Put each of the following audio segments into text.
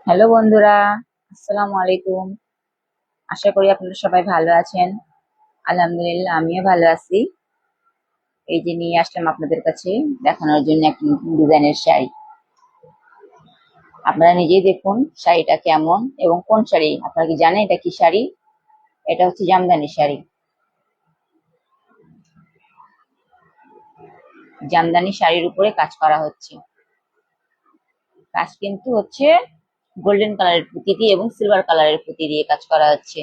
Hello বন্ধুরা, আসসালামু আলাইকুম। আশা করি আপনারা সবাই ভালো আছেন। আলহামদুলিল্লাহ, আমিও ভালো আছি। এই যে নিয়ে আসলাম আপনাদের কাছে দেখানোর জন্য একটা নতুন ডিজাইনের শাড়ি। আপনারা নিজেই দেখুন শাড়িটা কেমন এবং কোন শাড়ি। আপনারা কি জানেন এটা কি শাড়ি? এটা হচ্ছে জামদানি শাড়ি। জামদানি শাড়ির উপরে কাজ করা হচ্ছে। কাজ কিন্তু হচ্ছে গোল্ডেন কালারের পুঁতি দিয়ে এবং সিলভার কালারের পুঁতি দিয়ে কাজ করা হচ্ছে।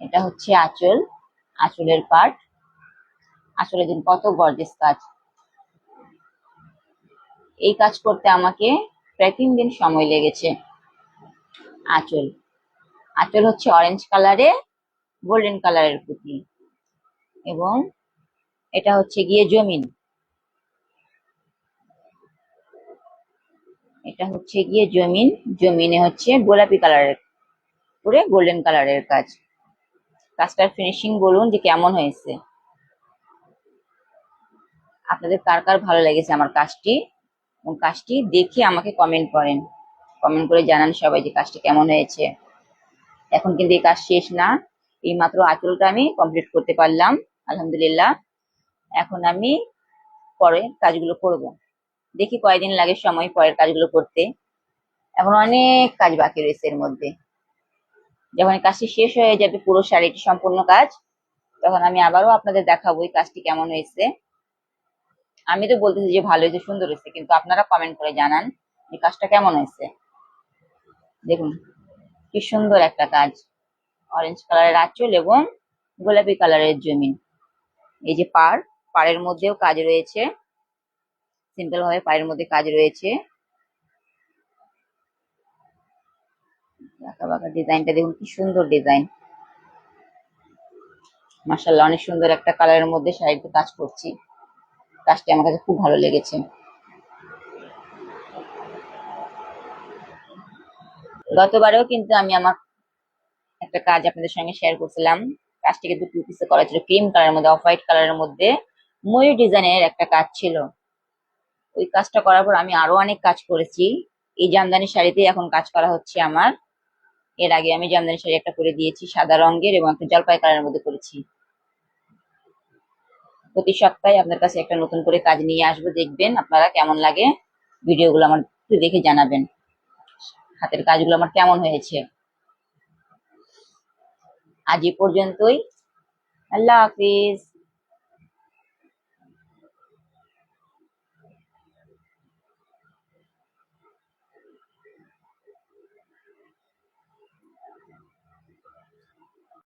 এটা হচ্ছে আঁচল, আঁচলের পার্ট। আসলে দিন কত গর্জিয়াস কাজ। এই কাজ করতে আমাকে প্রায় 3 দিন সময় লেগেছে। আঁচল আঁচল হচ্ছে অরেঞ্জ কালারে গোল্ডেন কালারের পুঁতি, এবং এটা হচ্ছে গিয়ে জমিন। এটা হচ্ছে গিয়ে জমিন। জমিনে হচ্ছে গোলাপি কালারের পুরে গোল্ডেন কালারের কাজ। কাজটার ফিনিশিং বলুন যে কেমন হয়েছে। আপনাদের কার কার ভালো লেগেছে আমার কাজটি, এবং কাজটি দেখে আমাকে কমেন্ট করেন। কমেন্ট করে জানান সবাই যে কাজটি কেমন হয়েছে। এখন কিন্তু এই কাজ শেষ না, এই মাত্র আঁচলটা আমি কমপ্লিট করতে পারলাম, আলহামদুলিল্লাহ। এখন আমি পরে কাজগুলো করব। দেখি কয়দিন লাগে সময় পরের কাজগুলো করতে। এখন অনেক কাজ বাকি রয়েছে এর মধ্যে। যখন এই কাজটি শেষ হয়ে যাবে, পুরো শাড়িটি সম্পূর্ণ কাজ, তখন আমি আবারও আপনাদের দেখাবো এই কাজটি কেমন হয়েছে। আমি তো বলতেছি যে ভালো হয়েছে, সুন্দর হয়েছে, কিন্তু আপনারা কমেন্ট করে জানান যে কাজটা কেমন হয়েছে। দেখুন কি সুন্দর একটা কাজ। অরেঞ্জ কালারের আঁচল এবং গোলাপি কালারের জমিন। এই যে পাড়ের মধ্যেও কাজ রয়েছে, সিম্পল ভাবে পাড়ের মধ্যে কাজ রয়েছে। বাঁকা বাঁকা ডিজাইনটা দেখুন, কি সুন্দর ডিজাইন। মাশাআল্লাহ, অনেক সুন্দর একটা কালারের মধ্যে শাড়িতে কাজ করছি। কাজটি আমার কাছে খুব ভালো লেগেছে। গতবারেও কিন্তু আমি আমার একটা কাজ আপনাদের সঙ্গে শেয়ার করছিলাম। কাজটি কিন্তু 2 পিসে করা ছিল, ক্রিম কালারের মধ্যে, অফ হোয়াইট কালারের মধ্যে ময়ূর ডিজাইনের একটা কাজ ছিল। ওই কাজটা করার পর আমি আরো অনেক কাজ করেছি। এই জামদানি শাড়িতে এখন কাজ করা হচ্ছে আমার। এর আগে আমি জামদানি শাড়ি একটা করে দিয়েছি সাদা রঙের, এবং একটা জলপাই কালারের মধ্যে করেছি। প্রতি সপ্তাহে আপনার কাছে একটা নতুন করে কাজ নিয়ে আসবো, দেখবেন আপনারা কেমন লাগে। ভিডিওগুলো আমার একটু দেখে জানাবেন হাতের কাজগুলো আমার কেমন হয়েছে। আজ এ পর্যন্তই। আল্লাহ হাফিজ।